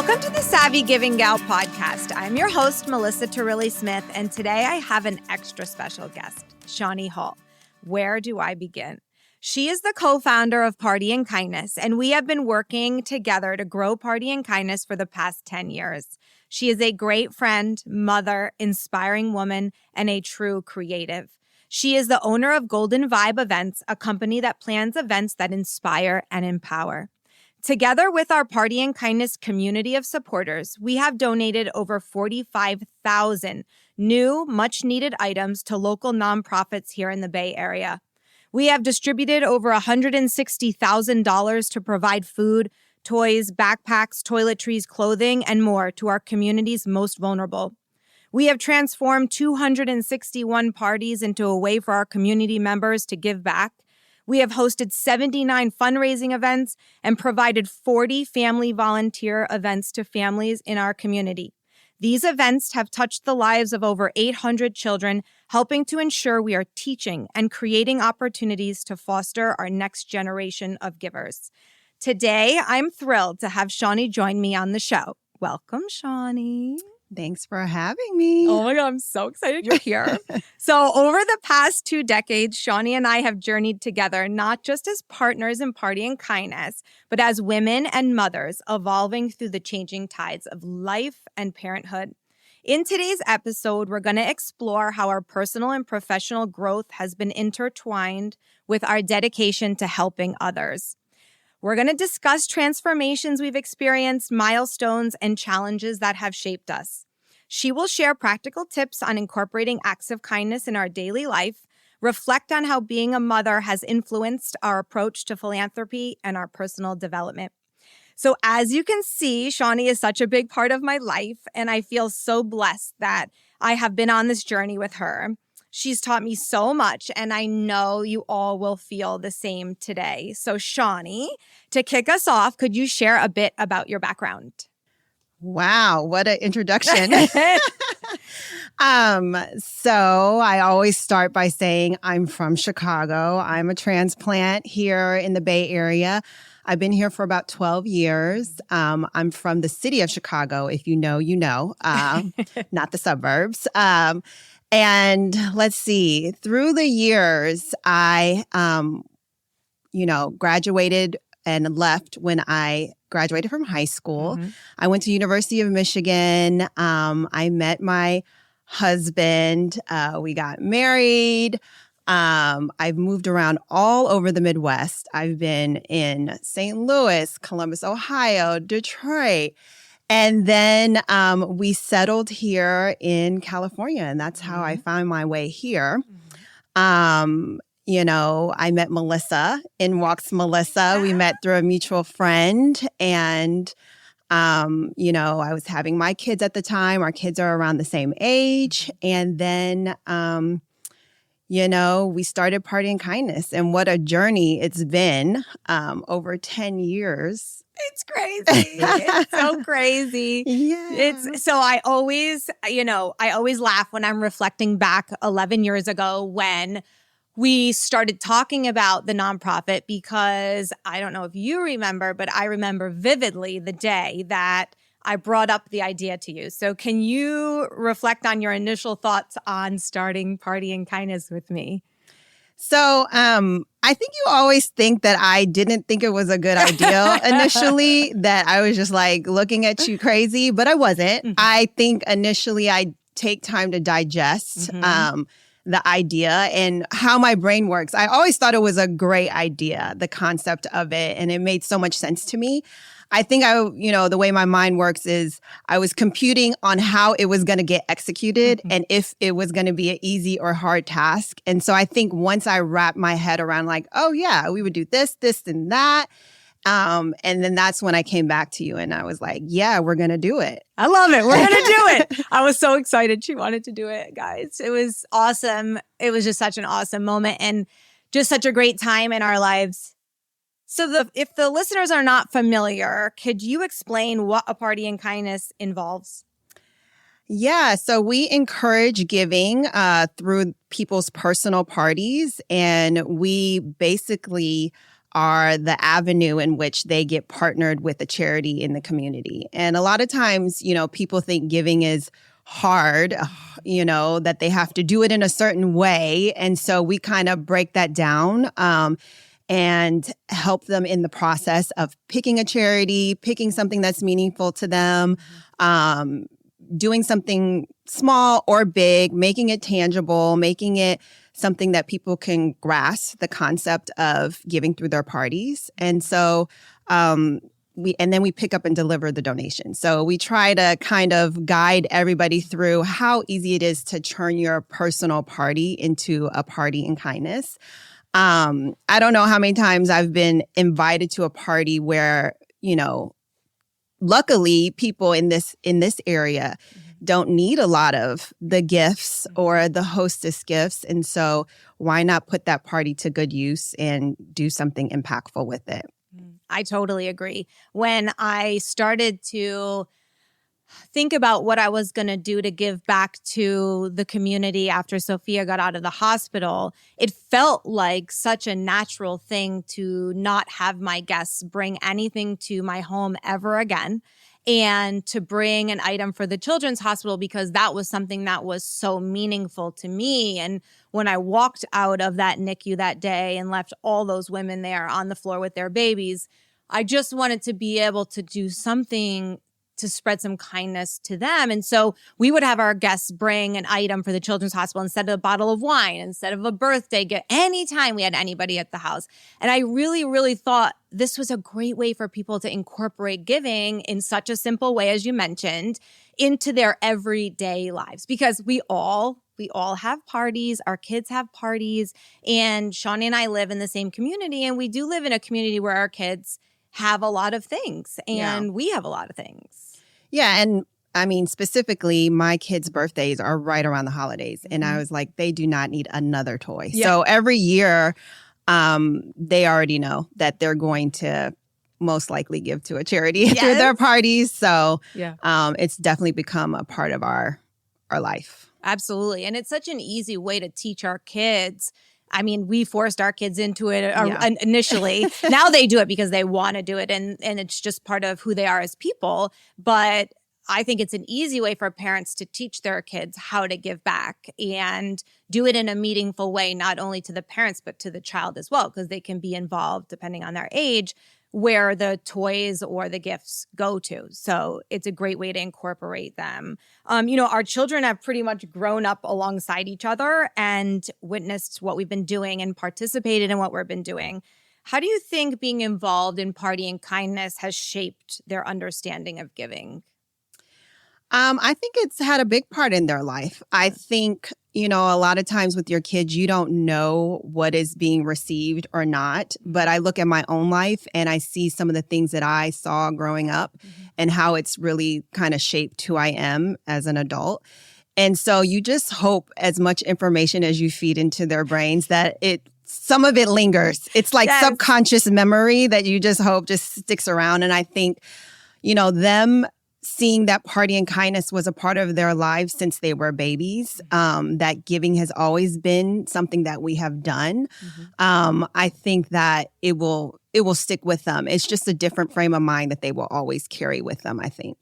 Welcome to the Savvy Giving Gal podcast. I'm your host, Melissa Turilli-Smith, and today I have an extra special guest, Shani Hall. Where do I begin? She is the co-founder of Party and Kindness, and we have been working together to grow Party and Kindness for the past 10 years. She is a great friend, mother, inspiring woman, and a true creative. She is the owner of Golden Vibe Events, a company that plans events that inspire and empower. Together with our Party and Kindness community of supporters, we have donated over 45,000 new, much-needed items to local nonprofits here in the Bay Area. We have distributed over $160,000 to provide food, toys, backpacks, toiletries, clothing, and more to our community's most vulnerable. We have transformed 261 parties into a way for our community members to give back. We have hosted 79 fundraising events and provided 40 family volunteer events to families in our community. These events have touched the lives of over 800 children, helping to ensure we are teaching and creating opportunities to foster our next generation of givers. Today, I'm thrilled to have Shani join me on the show. Welcome, Shani. Thanks for having me. Oh my God, I'm so excited you're here. So over the past 2 decades, Shani and I have journeyed together, not just as partners in Party and Kindness, but as women and mothers evolving through the changing tides of life and parenthood. In today's episode, we're going to explore how our personal and professional growth has been intertwined with our dedication to helping others. We're going to discuss transformations we've experienced, milestones, and challenges that have shaped us. She will share practical tips on incorporating acts of kindness in our daily life, reflect on how being a mother has influenced our approach to philanthropy and our personal development. So as you can see, Shani is such a big part of my life, and I feel so blessed that I have been on this journey with her. She's taught me so much, and I know you all will feel the same today. So, Shani, to kick us off, could you share a bit about your background? Wow, what an introduction. So I always start by saying I'm from Chicago. I'm a transplant here in the Bay Area. I've been here for about 12 years. I'm from the city of Chicago. If you know, you know, not the suburbs. And let's see, through the years, I, graduated and left when I graduated from high school. Mm-hmm. I went to University of Michigan. I met my husband. We got married. I've moved around all over the Midwest. I've been in St. Louis, Columbus, Ohio, Detroit. And then we settled here in California, and that's how I found my way here. I met Melissa. In walks Melissa. We met through a mutual friend, and I was having my kids at the time. Our kids are around the same age, and then we started Party and Kindness, and what a journey it's been over 10 years. It's crazy. It's so crazy. Yeah. I always laugh when I'm reflecting back 11 years ago when we started talking about the nonprofit, because I don't know if you remember, but I remember vividly the day that I brought up the idea to you. So can you reflect on your initial thoughts on starting Party and Kindness with me? So I think you always think that I didn't think it was a good idea initially, that I was just like looking at you crazy, but I wasn't. Mm-hmm. I think initially I take time to digest the idea and how my brain works. I always thought it was a great idea, the concept of it, and it made so much sense to me. I think the way my mind works is I was computing on how it was going to get executed and if it was going to be an easy or hard task. And so I think once I wrapped my head around like, oh yeah, we would do this, and that. And then that's when I came back to you and I was like, yeah, we're going to do it. I love it. We're going to do it. I was so excited. She wanted to do it, guys. It was awesome. It was just such an awesome moment and just such a great time in our lives. So if the listeners are not familiar, could you explain what a Party and Kindness involves? Yeah, so we encourage giving through people's personal parties, and we basically are the avenue in which they get partnered with a charity in the community. And a lot of times, people think giving is hard, that they have to do it in a certain way. And so we kind of break that down and help them in the process of picking a charity, picking something that's meaningful to them, doing something small or big, making it tangible, making it something that people can grasp the concept of giving through their parties. And so we pick up and deliver the donation. So we try to kind of guide everybody through how easy it is to turn your personal party into a party in kindness. I don't know how many times I've been invited to a party where, luckily people in this area don't need a lot of the gifts or the hostess gifts. And so why not put that party to good use and do something impactful with it? I totally agree. When I started to think about what I was going to do to give back to the community after Sophia got out of the hospital, it felt like such a natural thing to not have my guests bring anything to my home ever again, and to bring an item for the children's hospital because that was something that was so meaningful to me. And when I walked out of that NICU that day and left all those women there on the floor with their babies, I just wanted to be able to do something to spread some kindness to them. And so we would have our guests bring an item for the children's hospital instead of a bottle of wine, instead of a birthday gift, anytime we had anybody at the house. And I really, really thought this was a great way for people to incorporate giving in such a simple way, as you mentioned, into their everyday lives. Because we all have parties, our kids have parties, and Shani and I live in the same community, and we do live in a community where our kids have a lot of things, and we have a lot of things. Yeah, and I mean, specifically, my kids' birthdays are right around the holidays. And I was like, they do not need another toy. Yeah. So every year, they already know that they're going to most likely give to a charity through their parties. So it's definitely become a part of our life. Absolutely. And it's such an easy way to teach our kids. I mean, we forced our kids into it initially. Now they do it because they want to do it, and it's just part of who they are as people. But I think it's an easy way for parents to teach their kids how to give back and do it in a meaningful way, not only to the parents, but to the child as well, because they can be involved, depending on their age, where the toys or the gifts go to. So it's a great way to incorporate them. Our children have pretty much grown up alongside each other and witnessed what we've been doing and participated in what we've been doing. How do you think being involved in Party and Kindness has shaped their understanding of giving? I think it's had a big part in their life. I think, a lot of times with your kids, you don't know what is being received or not. But I look at my own life and I see some of the things that I saw growing up and how it's really kind of shaped who I am as an adult. And so you just hope as much information as you feed into their brains that some of it lingers. It's like subconscious memory that you just hope just sticks around. And I think, them seeing that Party and Kindness was a part of their lives since they were babies, that giving has always been something that we have done. I think that it will stick with them. It's just a different frame of mind that they will always carry with them, I think.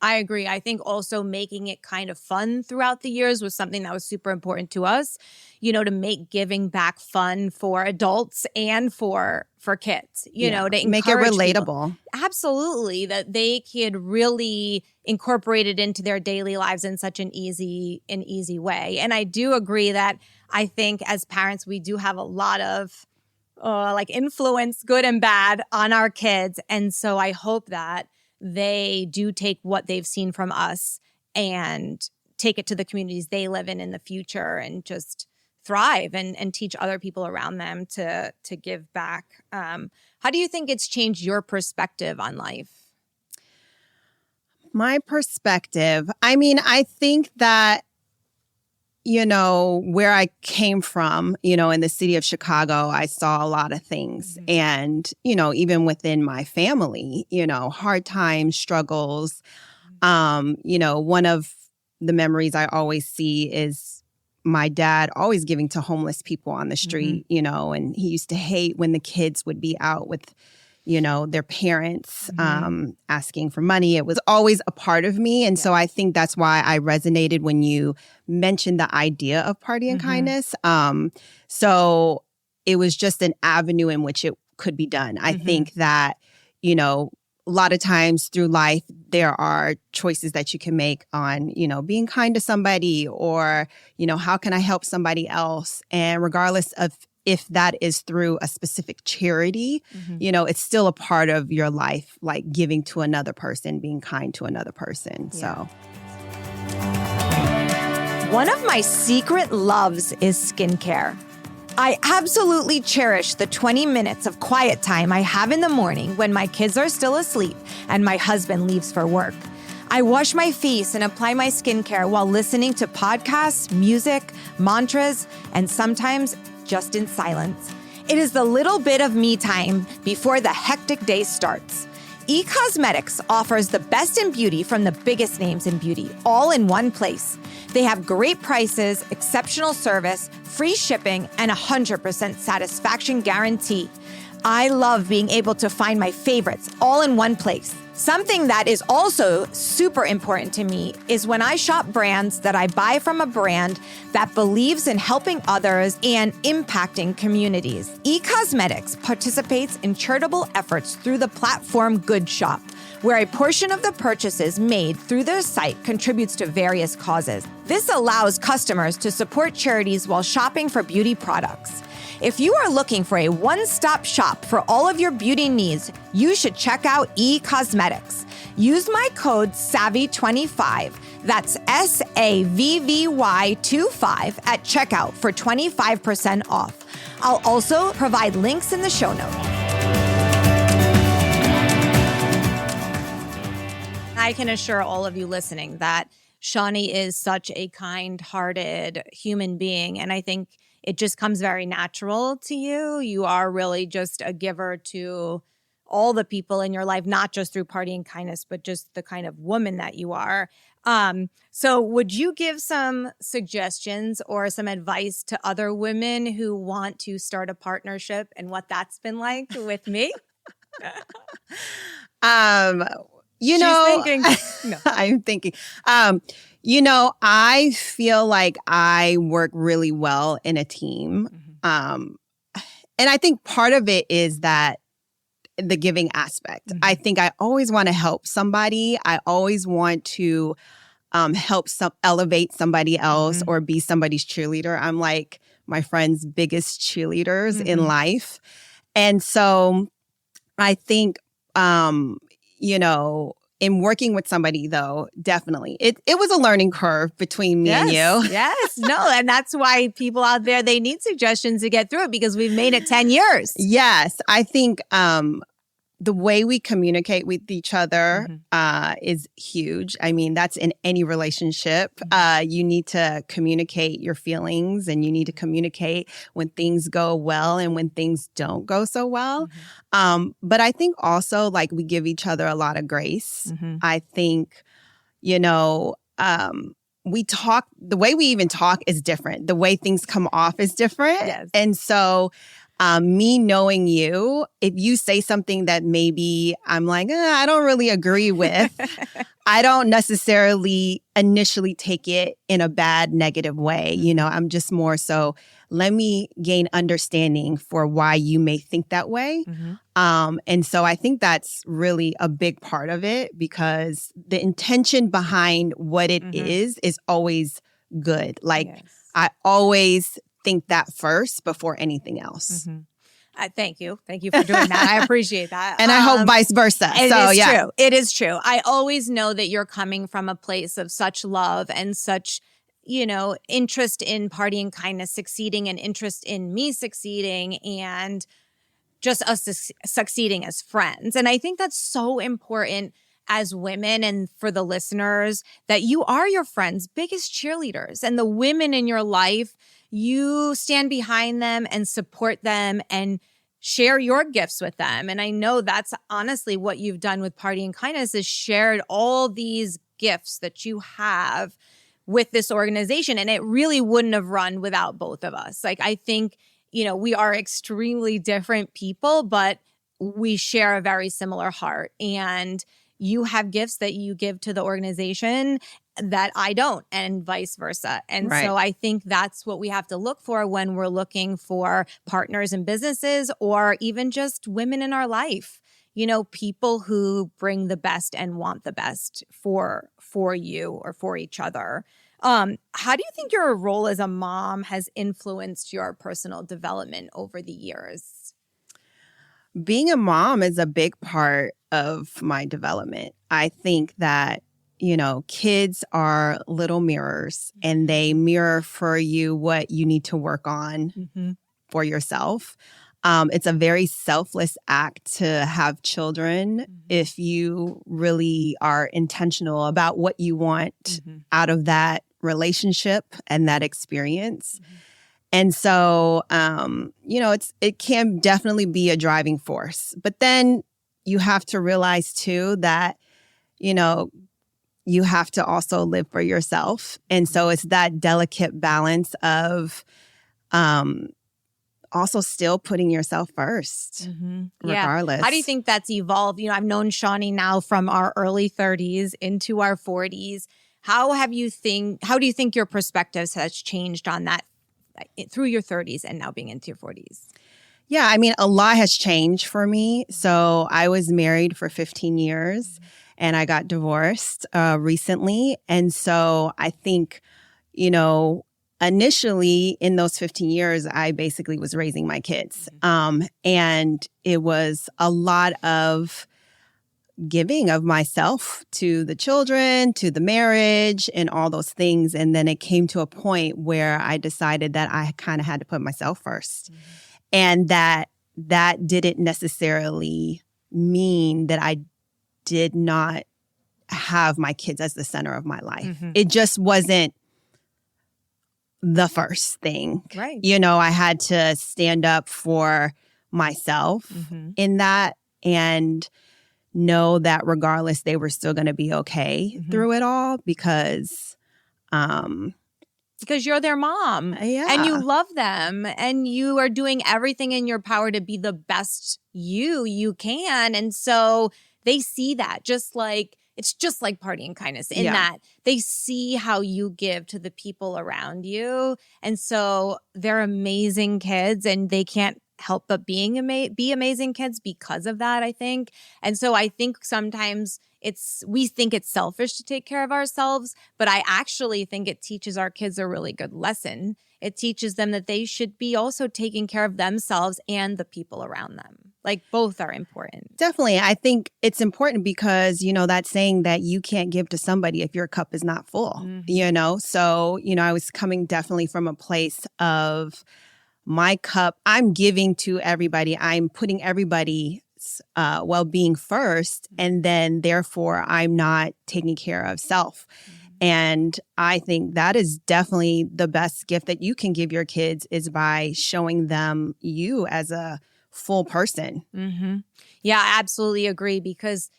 I agree. I think also making it kind of fun throughout the years was something that was super important to us, to make giving back fun for adults and for kids, to make it relatable. People. Absolutely. That they could really incorporate it into their daily lives in such an easy way. And I do agree that I think as parents, we do have a lot of influence, good and bad, on our kids. And so I hope that they do take what they've seen from us and take it to the communities they live in the future and just thrive and teach other people around them to give back. How do you think it's changed your perspective on life? My perspective, I think that, where I came from, in the city of Chicago, I saw a lot of things. And, even within my family, hard times, struggles. One of the memories I always see is my dad always giving to homeless people on the street, you know, and he used to hate when the kids would be out with, you know, their parents asking for money. It was always a part of me. And so I think that's why I resonated when you mentioned the idea of party and kindness. So it was just an avenue in which it could be done. I think that, you know, a lot of times through life, there are choices that you can make on, you know, being kind to somebody or, you know, how can I help somebody else? And regardless of if that is through a specific charity, you know, it's still a part of your life, like giving to another person, being kind to another person. So. One of my secret loves is skincare. I absolutely cherish the 20 minutes of quiet time I have in the morning when my kids are still asleep and my husband leaves for work. I wash my face and apply my skincare while listening to podcasts, music, mantras, and sometimes just in silence. It is the little bit of me time before the hectic day starts. eCosmetics offers the best in beauty from the biggest names in beauty, all in one place. They have great prices, exceptional service, free shipping, and 100% satisfaction guarantee. I love being able to find my favorites all in one place. Something that is also super important to me is when I shop brands that I buy from a brand that believes in helping others and impacting communities. eCosmetics participates in charitable efforts through the platform Good Shop, where a portion of the purchases made through their site contributes to various causes. This allows customers to support charities while shopping for beauty products. If you are looking for a one-stop shop for all of your beauty needs, you should check out eCosmetics. Use my code SAVVY25, that's SAVVY25 at checkout for 25% off. I'll also provide links in the show notes. I can assure all of you listening that Shani is such a kind-hearted human being, and I think it just comes very natural to you. You are really just a giver to all the people in your life, not just through party and kindness, but just the kind of woman that you are. So would you give some suggestions or some advice to other women who want to start a partnership and what that's been like with me? You She's know, thinking. No. I'm thinking. You know, I feel like I work really well in a team. And I think part of it is that the giving aspect. I think I always want to help somebody. I always want to help elevate somebody else or be somebody's cheerleader. I'm like my friend's biggest cheerleaders in life. And so I think, you know, in working with somebody, though, definitely. It was a learning curve between me and you. Yes. No, and that's why people out there, they need suggestions to get through it because we've made it 10 years. Yes. I think the way we communicate with each other is huge. I mean, that's in any relationship. You need to communicate your feelings and you need to communicate when things go well and when things don't go so well. But I think also like we give each other a lot of grace. I think, you know, we talk, the way we even talk is different. The way things come off is different. Yes. And so me knowing you, if you say something that maybe I'm like, I don't really agree with, I don't necessarily initially take it in a bad, negative way. You know, I'm just more so, let me gain understanding for why you may think that way. And so I think that's really a big part of it because the intention behind what it is always good. Like I always think that first before anything else. Thank you. Thank you for doing that. I appreciate that. And I hope vice versa. True. It is true. I always know that you're coming from a place of such love and such, you know, interest in party and kindness succeeding and interest in me succeeding and just us succeeding as friends. And I think that's so important as women and for the listeners that you are your friends' biggest cheerleaders and the women in your life, you stand behind them and support them and share your gifts with them. And I know that's honestly what you've done with Party and Kindness is shared all these gifts that you have with this organization, and it really wouldn't have run without both of us. Like, I think, we are extremely different people, but we share a very similar heart. And you have gifts that you give to the organization that I don't, and vice versa. And so I think that's what we have to look for when we're looking for partners in businesses, or even just women in our life. People who bring the best and want the best for you or for each other. How do you think your role as a mom has influenced your personal development over the years? Being a mom is a big part of my development. I think that, kids are little mirrors, and they mirror for you what you need to work on for yourself. It's a very selfless act to have children if you really are intentional about what you want out of that relationship and that experience. And so, it can definitely be a driving force. But then you have to realize, too, that, you have to also live for yourself. And so it's that delicate balance of also still putting yourself first, regardless. How do you think that's evolved? I've known Shani now from our early 30s into our 40s. How do you think your perspectives has changed on that through your 30s and now being into your 40s? Yeah, I mean, a lot has changed for me. So I was married for 15 years and I got divorced recently. And so I think, initially in those 15 years, I basically was raising my kids. And it was a lot of giving of myself to the children, to the marriage, and all those things. And then it came to a point where I decided that I kind of had to put myself first. And that didn't necessarily mean that I did not have my kids as the center of my life. It just wasn't the first thing. Right. I had to stand up for myself in that, and know that regardless, they were still going to be okay through it all because you're their mom and you love them and you are doing everything in your power to be the best you can. And so they see that it's just like Party and Kindness in that they see how you give to the people around you. And so they're amazing kids and they can't help but be amazing kids because of that, I think. And so I think sometimes we think it's selfish to take care of ourselves, but I actually think it teaches our kids a really good lesson. It teaches them that they should be also taking care of themselves and the people around them. Like, both are important. Definitely. I think it's important because, that saying that you can't give to somebody if your cup is not full, So, I was coming definitely from a place of my cup. I'm giving to everybody. I'm putting everybody's well-being first. And then therefore, I'm not taking care of self. And I think that is definitely the best gift that you can give your kids is by showing them you as a full person. Yeah, I absolutely agree, because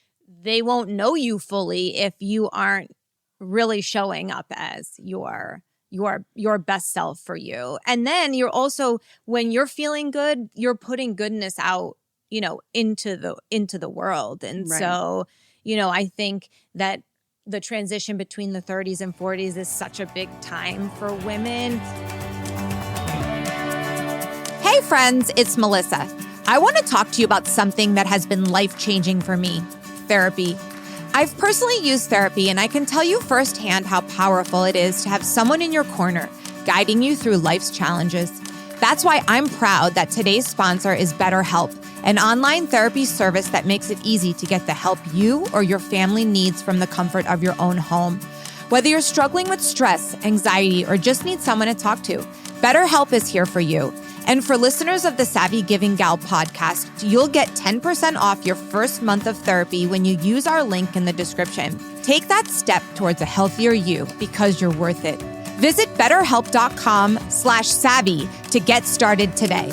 they won't know you fully if you aren't really showing up as your best self for you. And then you're also, when you're feeling good, you're putting goodness out, into the world. And so, I think that the transition between the 30s and 40s is such a big time for women. Hey friends, it's Melissa. I want to talk to you about something that has been life-changing for me, therapy. I've personally used therapy, and I can tell you firsthand how powerful it is to have someone in your corner guiding you through life's challenges. That's why I'm proud that today's sponsor is BetterHelp, an online therapy service that makes it easy to get the help you or your family needs from the comfort of your own home. Whether you're struggling with stress, anxiety, or just need someone to talk to, BetterHelp is here for you. And for listeners of the Savvy Giving Gal podcast, you'll get 10% off your first month of therapy when you use our link in the description. Take that step towards a healthier you, because you're worth it. Visit betterhelp.com/savvy to get started today.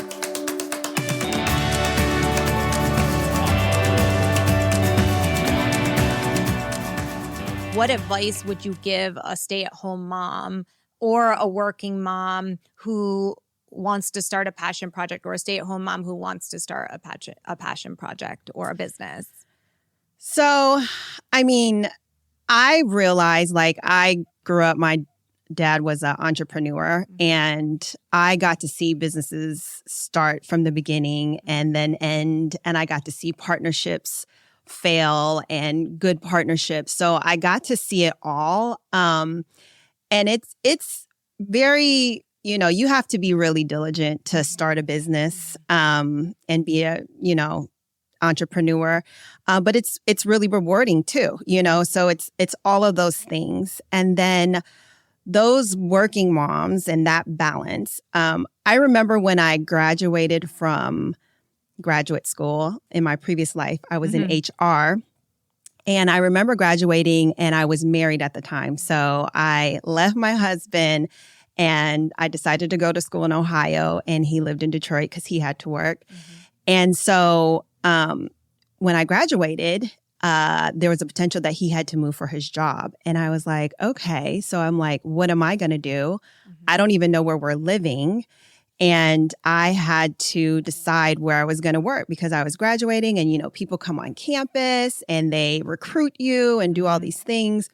what advice would you give a stay-at-home mom or a working mom who wants to start a passion project, or a stay-at-home mom who wants to start a passion project or a business? So, I mean, I realized, like, I grew up, my dad was an entrepreneur, and I got to see businesses start from the beginning and then end. And I got to see partnerships fail and good partnerships. So I got to see it all. And it's very, you have to be really diligent to start a business and be a, entrepreneur. But it's really rewarding too, so it's all of those things. And then those working moms and that balance. I remember when I graduated from graduate school in my previous life, I was in HR. And I remember graduating, and I was married at the time. So I left my husband and I decided to go to school in Ohio, and he lived in Detroit because he had to work. And so when I graduated, there was a potential that he had to move for his job. And I was like, okay. So I'm like, what am I going to do? I don't even know where we're living. And I had to decide where I was going to work because I was graduating, and, people come on campus and they recruit you and do all these things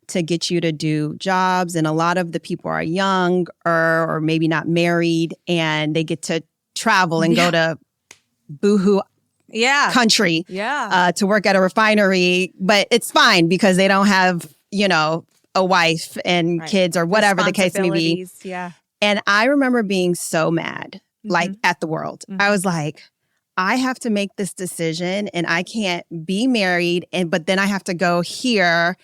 to get you to do jobs. And a lot of the people are young or maybe not married, and they get to travel and go to boohoo country to work at a refinery. But it's fine because they don't have, a wife and kids or whatever the case may be. Yeah. And I remember being so mad, like at the world. I was like, I have to make this decision, and I can't be married. But then I have to go here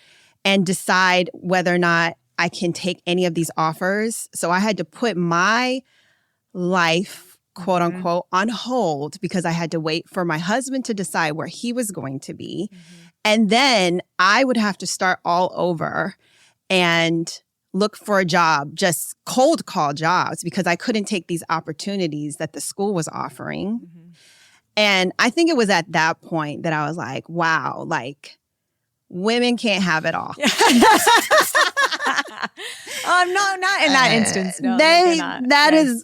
and decide whether or not I can take any of these offers. So I had to put my life, quote unquote, on hold because I had to wait for my husband to decide where he was going to be. And then I would have to start all over and look for a job, just cold call jobs, because I couldn't take these opportunities that the school was offering. And I think it was at that point that I was like, wow, like, women can't have it all. No, not in that instance. No, that is,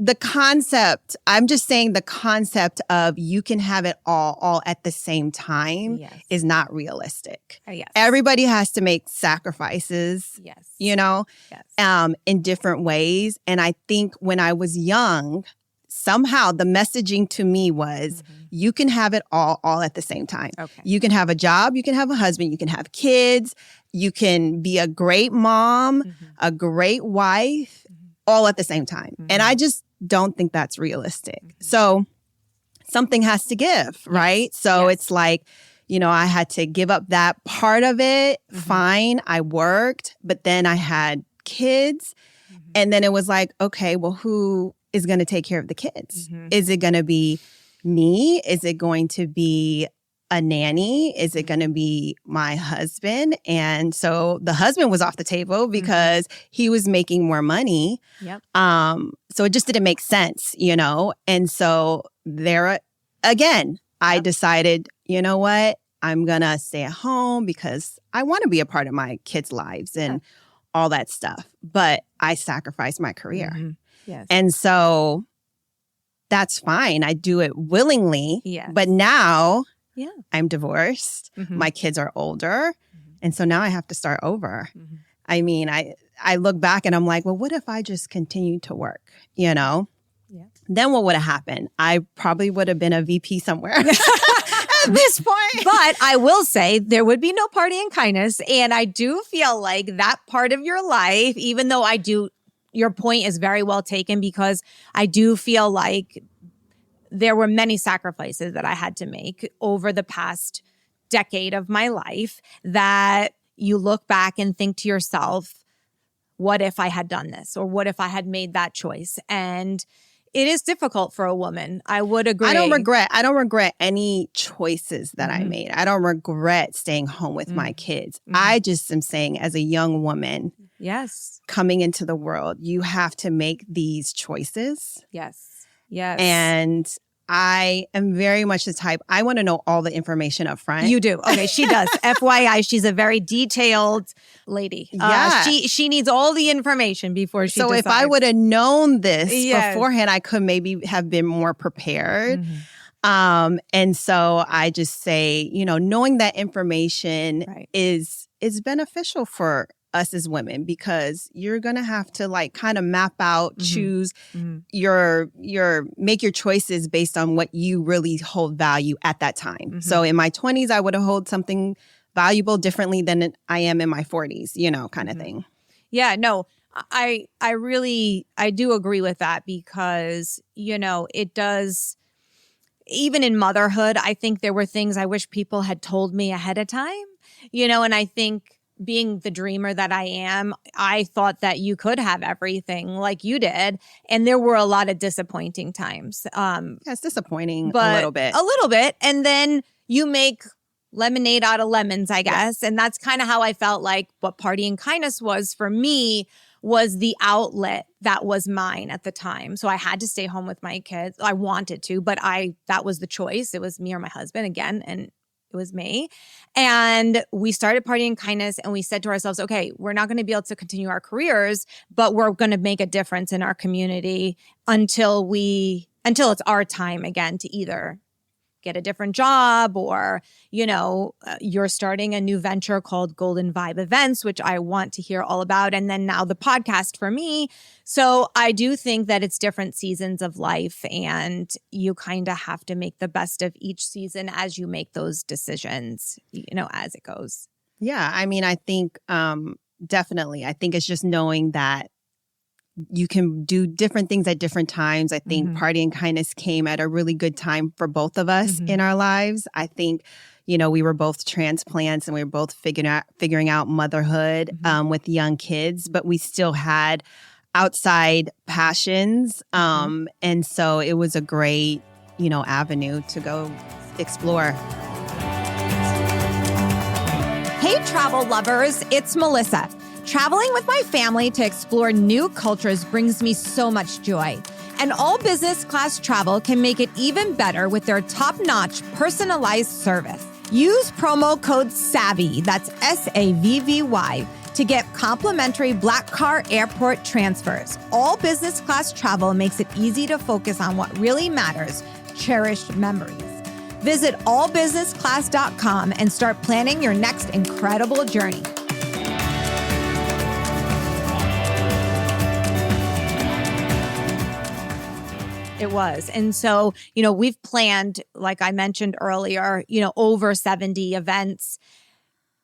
the concept. I'm just saying the concept of you can have it all at the same time is not realistic. Everybody has to make sacrifices, in different ways. And I think when I was young, somehow the messaging to me was you can have it all at the same time. You can have a job, you can have a husband, you can have kids, you can be a great mom, a great wife, all at the same time. And I just don't think that's realistic. So something has to give, right? So it's like, I had to give up that part of it. Fine, I worked, but then I had kids. And then it was like, okay, well, who is going to take care of the kids? Is it going to be me? Is it going to be a nanny? Is it going to be my husband? And so the husband was off the table because he was making more money. So it just didn't make sense, And so there again, I decided, you know what? I'm going to stay at home because I want to be a part of my kids' lives and all that stuff. But I sacrificed my career. And so that's fine. I do it willingly. But now I'm divorced. My kids are older. And so now I have to start over. I mean, I look back and I'm like, well, what if I just continued to work, Then what would have happened? I probably would have been a VP somewhere. At this point. But I will say there would be no party and kindness. And I do feel like that part of your life, even though your point is very well taken, because I do feel like there were many sacrifices that I had to make over the past decade of my life that you look back and think to yourself, what if I had done this? Or what if I had made that choice? And it is difficult for a woman. I would agree. I don't regret any choices that I made. I don't regret staying home with my kids. I just am saying, as a young woman, coming into the world, you have to make these choices. Yes. And I am very much the type, I want to know all the information up front. You do. Okay, she does. FYI, she's a very detailed lady. Yeah. She needs all the information before she decides. If I would have known this beforehand, I could maybe have been more prepared. And so I just say, knowing that information is beneficial for us as women, because you're going to have to kind of map out, choose make your choices based on what you really hold value at that time. So in my 20s, I would have held something valuable differently than I am in my 40s, kind of thing. Yeah, no, I do agree with that, because, it does, even in motherhood, I think there were things I wish people had told me ahead of time, and I think being the dreamer that I am, I thought that you could have everything like you did. And there were a lot of disappointing times. It's disappointing a little bit. A little bit. And then you make lemonade out of lemons, I guess. Yeah. And that's kind of how I felt like what Party and Kindness was for me, was the outlet that was mine at the time. So I had to stay home with my kids. I wanted to, but that was the choice. It was me or my husband again. And it was me. And we started Party and Kindness, and we said to ourselves, okay, we're not going to be able to continue our careers, but we're going to make a difference in our community until it's our time again to either get a different job, or, you're starting a new venture called Golden Vibe Events, which I want to hear all about. And then now the podcast for me. So I do think that it's different seasons of life, and you kind of have to make the best of each season as you make those decisions, as it goes. Yeah. I mean, I think definitely, I think it's just knowing that you can do different things at different times. I think Party and Kindness came at a really good time for both of us in our lives. I think, we were both transplants, and we were both figuring out motherhood with young kids, but we still had outside passions. And so it was a great, avenue to go explore. Hey, travel lovers, it's Melissa. Traveling with my family to explore new cultures brings me so much joy. And all business class travel can make it even better with their top-notch personalized service. Use promo code SAVVY, that's SAVVY, to get complimentary Black Car Airport transfers. All business class travel makes it easy to focus on what really matters, cherished memories. Visit allbusinessclass.com and start planning your next incredible journey. It was. And so, we've planned, like I mentioned earlier, over 70 events.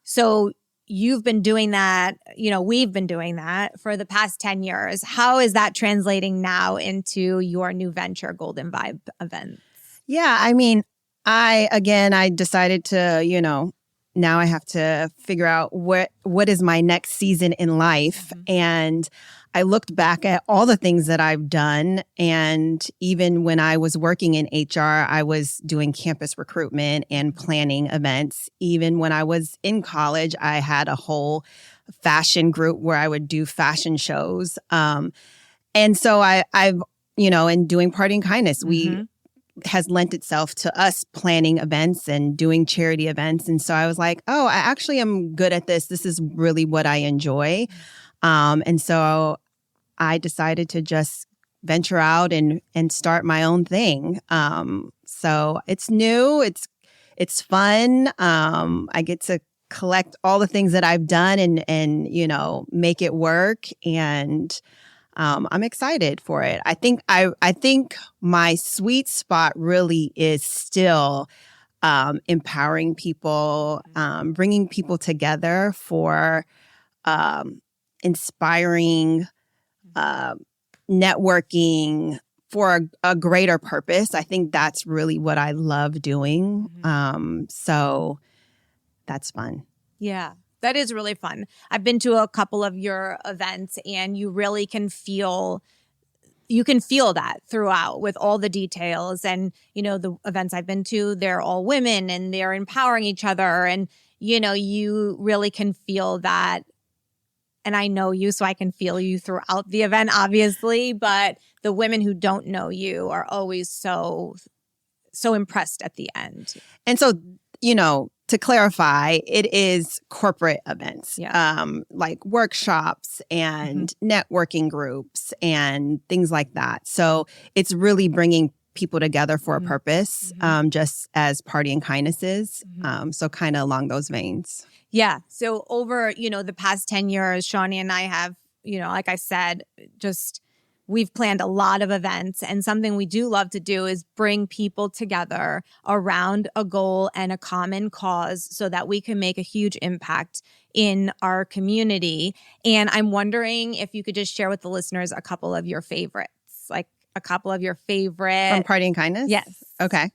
So you've been doing that, we've been doing that for the past 10 years. How is that translating now into your new venture, Golden Vibe Events? Yeah, I mean, I decided to, now I have to figure out what is my next season in life. And I looked back at all the things that I've done. And even when I was working in HR, I was doing campus recruitment and planning events. Even when I was in college, I had a whole fashion group where I would do fashion shows. And so I've, in doing Party and Kindness, has lent itself to us planning events and doing charity events. And so I was like, oh, I actually am good at this. This is really what I enjoy. And so I decided to just venture out and start my own thing. So it's new. It's fun. I get to collect all the things that I've done and make it work. And I'm excited for it. I think my sweet spot really is still empowering people, bringing people together for inspiring, networking for a greater purpose. I think that's really what I love doing. So that's fun. Yeah. That is really fun. I've been to a couple of your events, and you really can feel that throughout with all the details. And, the events I've been to, they're all women and they're empowering each other. And, you really can feel that. And I know you, so I can feel you throughout the event, obviously. But the women who don't know you are always so so impressed at the end. And so, to clarify, it is corporate events, like workshops and networking groups and things like that. So it's really bringing people together for a purpose, just as party and kindnesses. So kind of along those veins. Yeah. So over, the past 10 years, Shani and I have, like I said, we've planned a lot of events, and something we do love to do is bring people together around a goal and a common cause so that we can make a huge impact in our community. And I'm wondering if you could just share with the listeners a couple of your favorites, like a couple of your favorite. From Party and Kindness? Yes. Okay.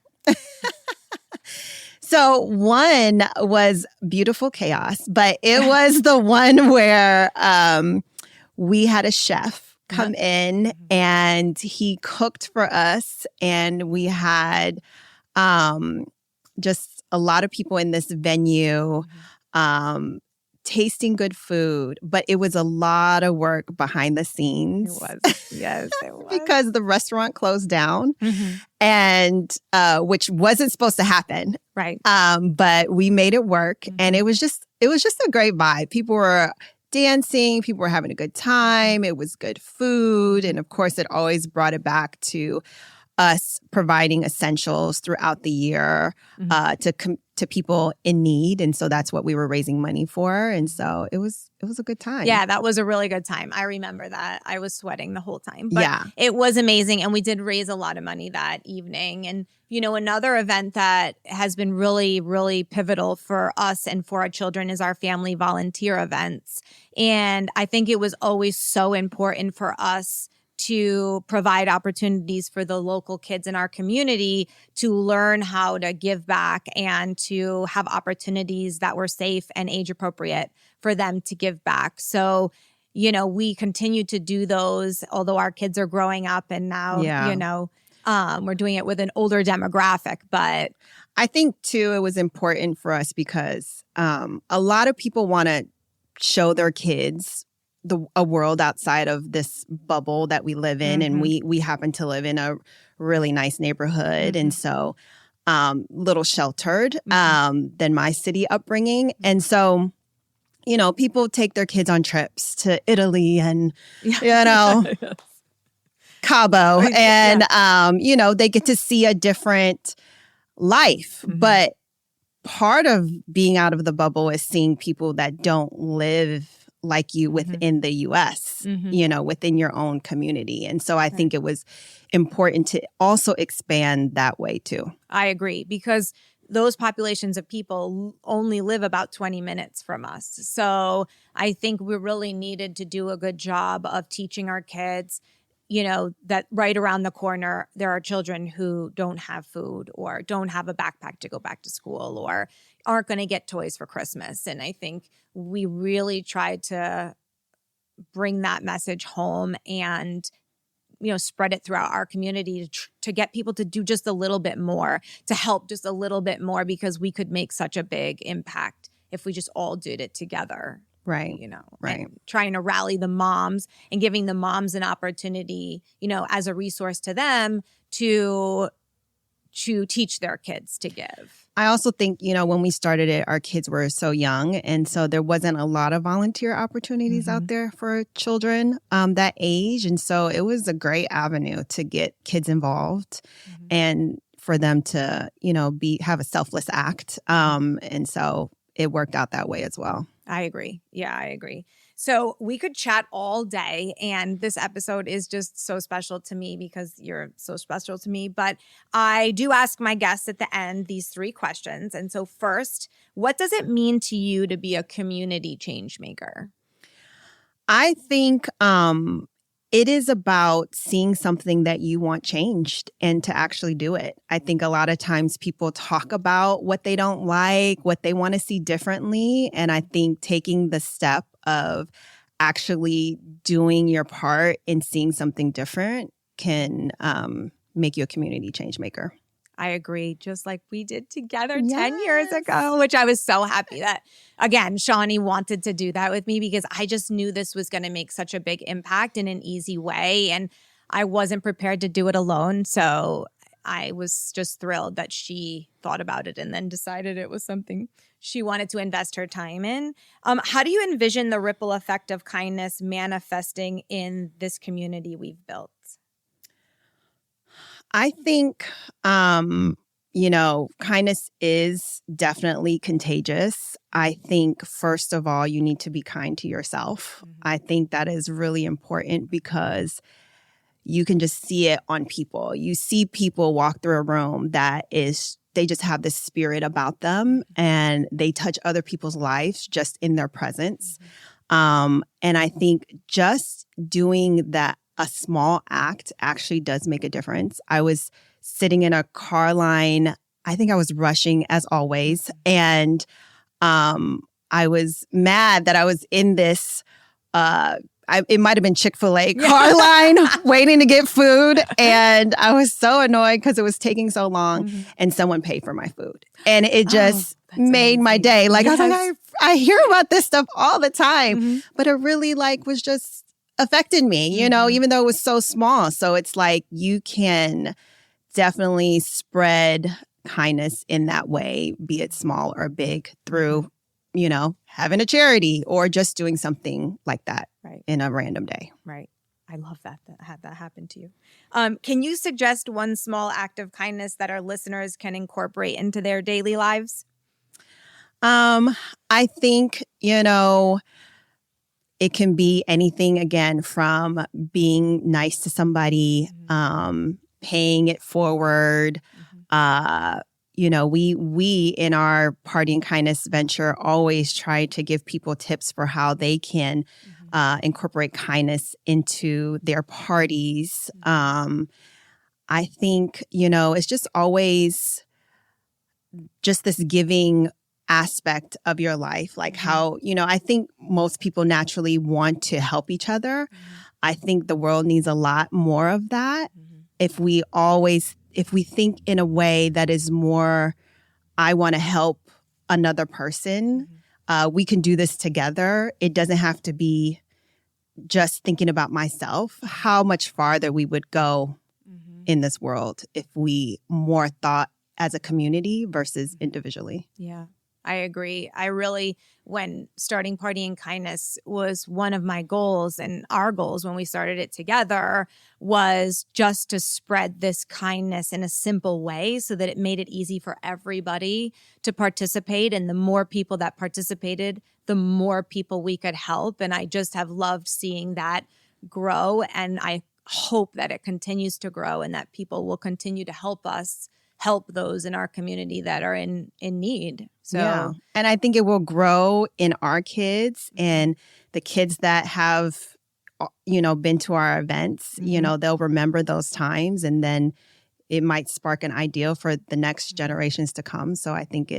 So one was Beautiful Chaos, but it was the one where we had a chef come in and he cooked for us, and we had just a lot of people in this venue tasting good food, but it was a lot of work behind the scenes. It was. Yes, it was. Because the restaurant closed down, and which wasn't supposed to happen. Right. But we made it work, and it was just a great vibe. People were dancing, people were having a good time. It was good food. And of course, it always brought it back to us providing essentials throughout the year to people in need. And so that's what we were raising money for. And so it was a good time. Yeah, that was a really good time. I remember that. I was sweating the whole time. But it was amazing. And we did raise a lot of money that evening. And, another event that has been really, really pivotal for us and for our children is our family volunteer events. And I think it was always so important for us to provide opportunities for the local kids in our community to learn how to give back and to have opportunities that were safe and age appropriate for them to give back. So, we continue to do those, although our kids are growing up and now, we're doing it with an older demographic. But I think, too, it was important for us because a lot of people want to show their kids a world outside of this bubble that we live in. And we happen to live in a really nice neighborhood. And so little sheltered than my city upbringing. And so, people take their kids on trips to Italy and, Cabo. And, they get to see a different life. But part of being out of the bubble is seeing people that don't live like you within the U.S., within your own community. And so I think it was important to also expand that way too. I agree, because those populations of people only live about 20 minutes from us. So I think we really needed to do a good job of teaching our kids, that right around the corner, there are children who don't have food or don't have a backpack to go back to school or aren't going to get toys for Christmas. And I think we really tried to bring that message home and, spread it throughout our community to get people to do just a little bit more, to help just a little bit more, because we could make such a big impact if we just all did it together. Right. Right. And trying to rally the moms and giving the moms an opportunity, as a resource to them to teach their kids to give. I also think, when we started it, our kids were so young. And so there wasn't a lot of volunteer opportunities out there for children that age. And so it was a great avenue to get kids involved and for them to, have a selfless act. And so it worked out that way as well. I agree. Yeah, I agree. So we could chat all day, and this episode is just so special to me because you're so special to me. But I do ask my guests at the end these 3 questions. And so first, what does it mean to you to be a community change maker? I think it is about seeing something that you want changed and to actually do it. I think a lot of times people talk about what they don't like, what they want to see differently. And I think taking the step of actually doing your part in seeing something different can make you a community change maker. I agree. Just like we did together 10 years ago, which I was so happy that, again, Shani wanted to do that with me because I just knew this was going to make such a big impact in an easy way. And I wasn't prepared to do it alone. So I was just thrilled that she thought about it and then decided it was something she wanted to invest her time in. How do you envision the ripple effect of kindness manifesting in this community we've built? I think, kindness is definitely contagious. I think, first of all, you need to be kind to yourself. Mm-hmm. I think that is really important because you can just see it on people. You see people walk through a room they just have this spirit about them and they touch other people's lives just in their presence. Mm-hmm. And I think just doing that, a small act actually does make a difference. I was sitting in a car line. I think I was rushing as always. And I was mad that I was in this, it might have been Chick-fil-A car line waiting to get food. And I was so annoyed because it was taking so long and someone paid for my food. And it just made my day. Like, yes. I was like, I hear about this stuff all the time, but it really was just affected me, even though it was so small. So it's like you can definitely spread kindness in that way, be it small or big, through, having a charity or just doing something like that in a random day. Right. I love that had that happen to you. Can you suggest one small act of kindness that our listeners can incorporate into their daily lives? I think, it can be anything, again, from being nice to somebody, paying it forward. We in our Party and Kindness venture always try to give people tips for how they can incorporate kindness into their parties. I think, it's just always just this giving aspect of your life, like how, I think most people naturally want to help each other. I think the world needs a lot more of that. If we think in a way that is more, I want to help another person, we can do this together. It doesn't have to be just thinking about myself. How much farther we would go in this world if we more thought as a community versus individually. Yeah. I agree. When starting Party and Kindness was one of my goals, and our goals when we started it together was just to spread this kindness in a simple way so that it made it easy for everybody to participate. And the more people that participated, the more people we could help. And I just have loved seeing that grow. And I hope that it continues to grow and that people will continue to help us help those in our community that are in need. So, yeah. And I think it will grow in our kids and the kids that have, been to our events, they'll remember those times, and then it might spark an idea for the next generations to come. So I think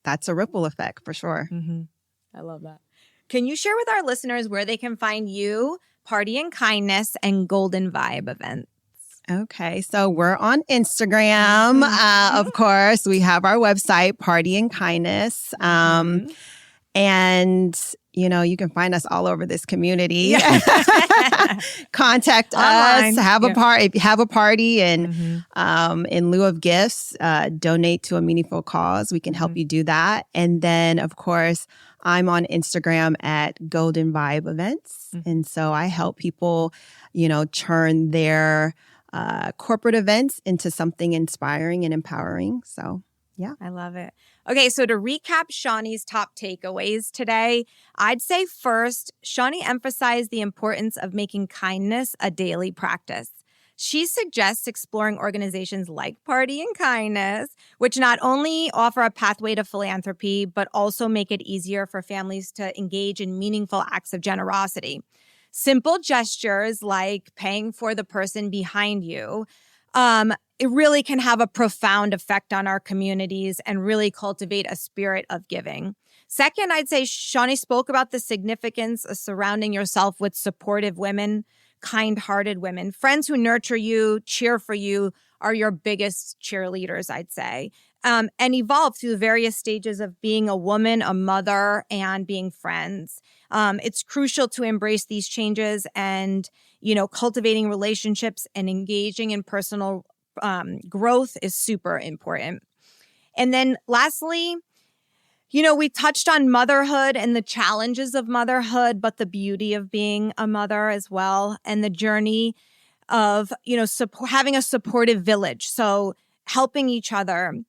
that's a ripple effect for sure. I love that. Can you share with our listeners where they can find you, Party and Kindness, and Golden Vibe events? Okay, so we're on Instagram. Of course, we have our website, Party and Kindness. And, you can find us all over this community. Contact us, have a party. If you have a party and in lieu of gifts, donate to a meaningful cause. We can help you do that. And then, of course, I'm on Instagram at Golden Vibe Events. And so I help people, turn their corporate events into something inspiring and empowering. So, yeah. I love it. Okay, so to recap Shani's top takeaways today, I'd say first, Shani emphasized the importance of making kindness a daily practice. She suggests exploring organizations like Party and Kindness, which not only offer a pathway to philanthropy, but also make it easier for families to engage in meaningful acts of generosity. Simple gestures like paying for the person behind you, it really can have a profound effect on our communities and really cultivate a spirit of giving. Second, I'd say Shani spoke about the significance of surrounding yourself with supportive women, kind-hearted women. Friends who nurture you, cheer for you, are your biggest cheerleaders, I'd say. And evolve through the various stages of being a woman, a mother, and being friends. It's crucial to embrace these changes and, cultivating relationships and engaging in personal growth is super important. And then lastly, we touched on motherhood and the challenges of motherhood, but the beauty of being a mother as well, and the journey of, having a supportive village. So helping each other,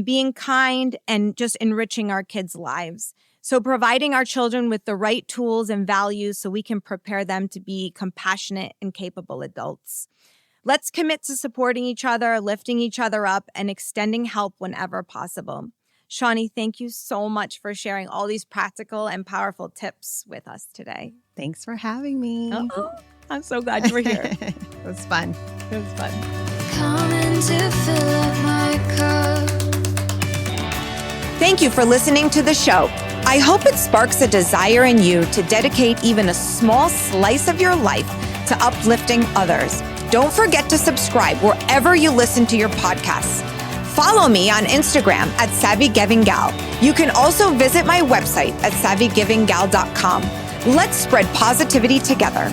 being kind, and just enriching our kids' lives. So providing our children with the right tools and values so we can prepare them to be compassionate and capable adults. Let's commit to supporting each other, lifting each other up, and extending help whenever possible. Shani, thank you so much for sharing all these practical and powerful tips with us today. Thanks for having me. I'm so glad you were here. It was fun. It was fun. Coming to fill up my cup. Thank you for listening to the show. I hope it sparks a desire in you to dedicate even a small slice of your life to uplifting others. Don't forget to subscribe wherever you listen to your podcasts. Follow me on Instagram at SavvyGivingGal. You can also visit my website at SavvyGivingGal.com. Let's spread positivity together.